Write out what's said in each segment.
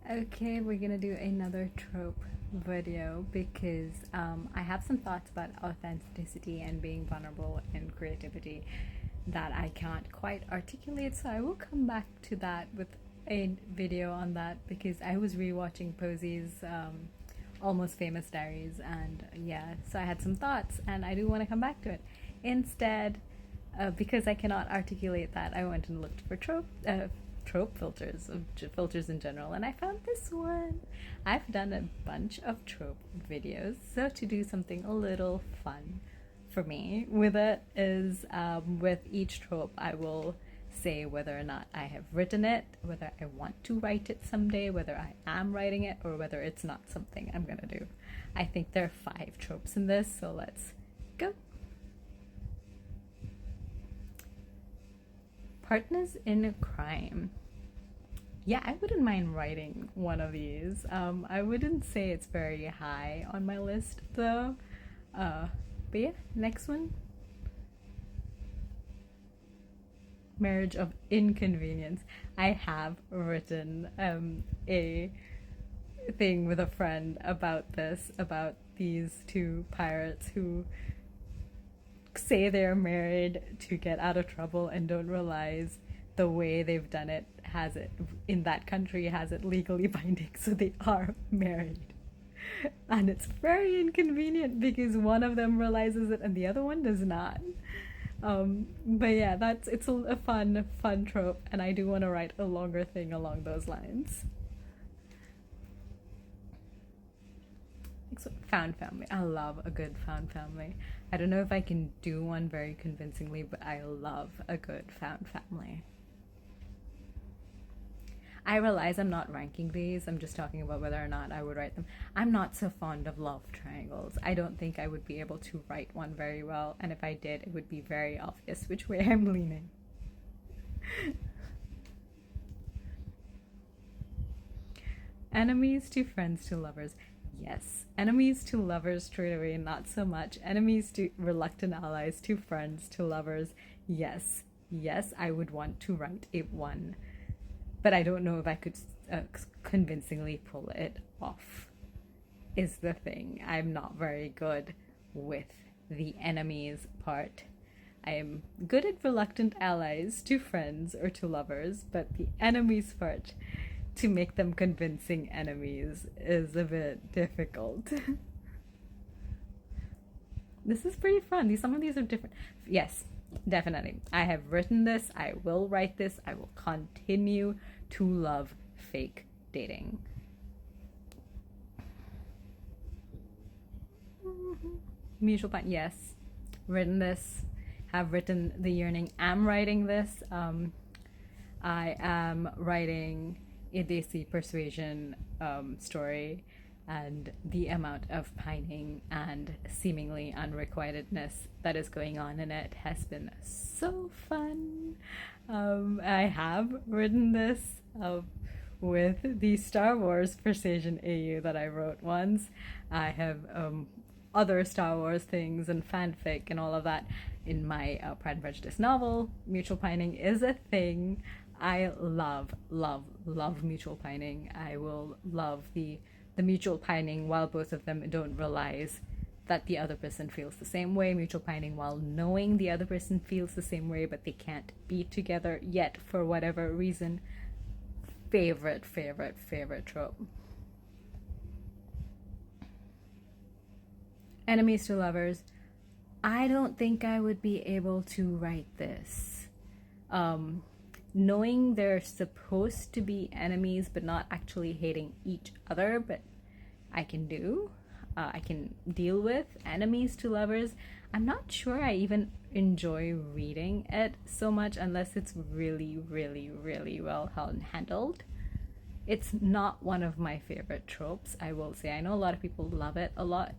Okay, we're gonna do another trope video because I have some thoughts about authenticity and being vulnerable and creativity that I can't quite articulate. So I will come back to that with a video on that because I was rewatching Posey's Almost Famous Diaries, and yeah, so I had some thoughts and I do want to come back to it. Instead, because I cannot articulate that, I went and looked for trope filters of filters in general, and I found this one. I've done a bunch of trope videos, so to do something a little fun for me with it is with each trope I will say whether or not I have written it, whether I want to write it someday, whether I am writing it, or whether it's not something I'm gonna do. I think there are 5 tropes in this, so let's go. Partners in crime. Yeah, I wouldn't mind writing one of these. I wouldn't say it's very high on my list though. Uh, but yeah, next one. Marriage of inconvenience. I have written a thing with a friend about this, about these two pirates who say they're married to get out of trouble and don't realize the way they've done it has it in that country has it legally binding, so they are married. And it's very inconvenient because one of them realizes it and the other one does not. But yeah, it's a fun trope, and I do want to write a longer thing along those lines. Found family. I love a good found family. I don't know if I can do one very convincingly, but I love a good found family. I realize I'm not ranking these, I'm just talking about whether or not I would write them. I'm not so fond of love triangles. I don't think I would be able to write one very well, and if I did, it would be very obvious which way I'm leaning. Enemies to friends to lovers. Yes. Enemies to lovers straight away, not so much. Enemies to reluctant allies to friends to lovers. Yes. Yes, I would want to write it one. But I don't know if I could convincingly pull it off, is the thing. I'm not very good with the enemies part. I am good at reluctant allies to friends or to lovers, but the enemies part, to make them convincing enemies, is a bit difficult. This is pretty fun. Some of these are different. Yes, definitely. I have written this. I will write this. I will continue to love fake dating. Mutual fun. Yes. Written this. Have written the yearning. Am writing this. I am writing a Desi persuasion story, and the amount of pining and seemingly unrequitedness that is going on in it has been so fun. I have written this with the Star Wars Persuasion AU that I wrote once. I have other Star Wars things and fanfic and all of that in my Pride and Prejudice novel. Mutual pining is a thing. I love mutual pining. I will love the mutual pining while both of them don't realize that the other person feels the same way. Mutual pining while knowing the other person feels the same way, but they can't be together yet for whatever reason. Favorite trope. Enemies to lovers. I don't think I would be able to write this. Knowing they're supposed to be enemies but not actually hating each other, but I can deal with. Enemies to lovers, I'm not sure I even enjoy reading it so much unless it's really well handled. It's not one of my favorite tropes, I will say. I know a lot of people love it a lot,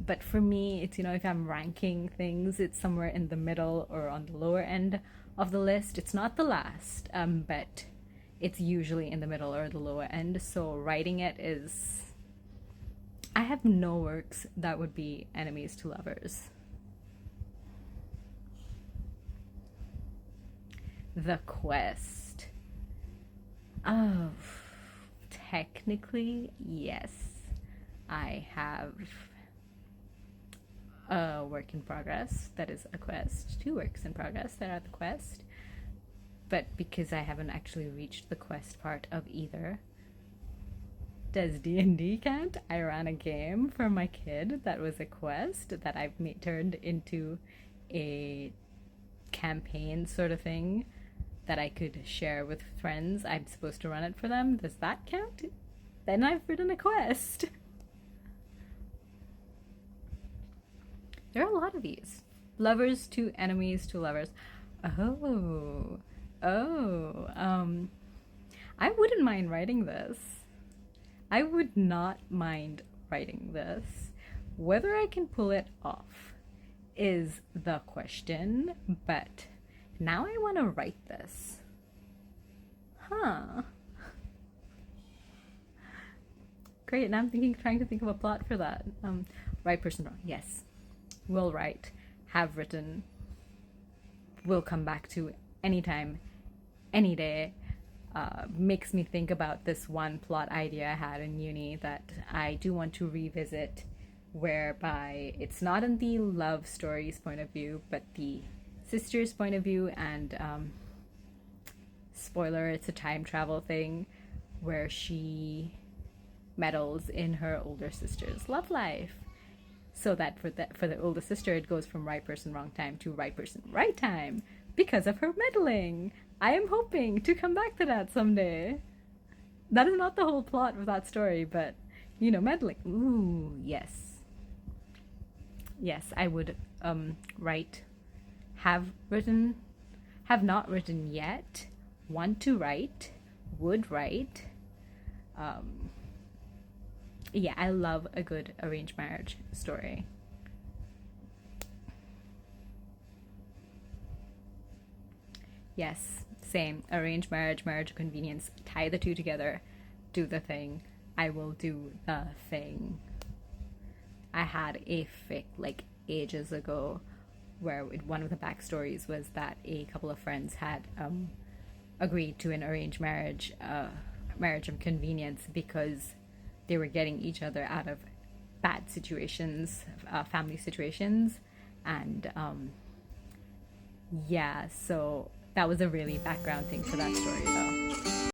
but for me, it's, if I'm ranking things, it's somewhere in the middle or on the lower end of the list. It's not the last, but it's usually in the middle or the lower end. So writing it is, I have no works that would be enemies to lovers. The Quest. Oh, technically, yes, I have a work in progress that is a quest, 2 works in progress that are the quest, but because I haven't actually reached the quest part of either, does D&D count? I ran a game for my kid that was a quest that I've turned into a campaign sort of thing that I could share with friends. I'm supposed to run it for them. Does that count? Then I've written a quest. There are a lot of these. Lovers to enemies to lovers. Oh. I wouldn't mind writing this. I would not mind writing this. Whether I can pull it off is the question, but now I want to write this. Great, and I'm trying to think of a plot for that. Right person wrong. Yes. Will write. Have written. Will come back to anytime, any day. Makes me think about this one plot idea I had in uni that I do want to revisit, whereby it's not in the love story's point of view, but the sister's point of view, and spoiler, it's a time travel thing where she meddles in her older sister's love life, so that for the older sister it goes from right person wrong time to right person right time because of her meddling. I am hoping to come back to that someday. That is not the whole plot of that story, but meddling. Ooh, yes. Yes, I would write. Have not written yet. Want to write. Would write. Yeah, I love a good arranged marriage story. Yes, same. Arranged marriage, marriage of convenience. Tie the two together. Do the thing. I will do the thing. I had a fic ages ago where one of the backstories was that a couple of friends had agreed to an arranged marriage, marriage of convenience, because they were getting each other out of bad situations, family situations, and yeah, so that was a really background thing for that story though.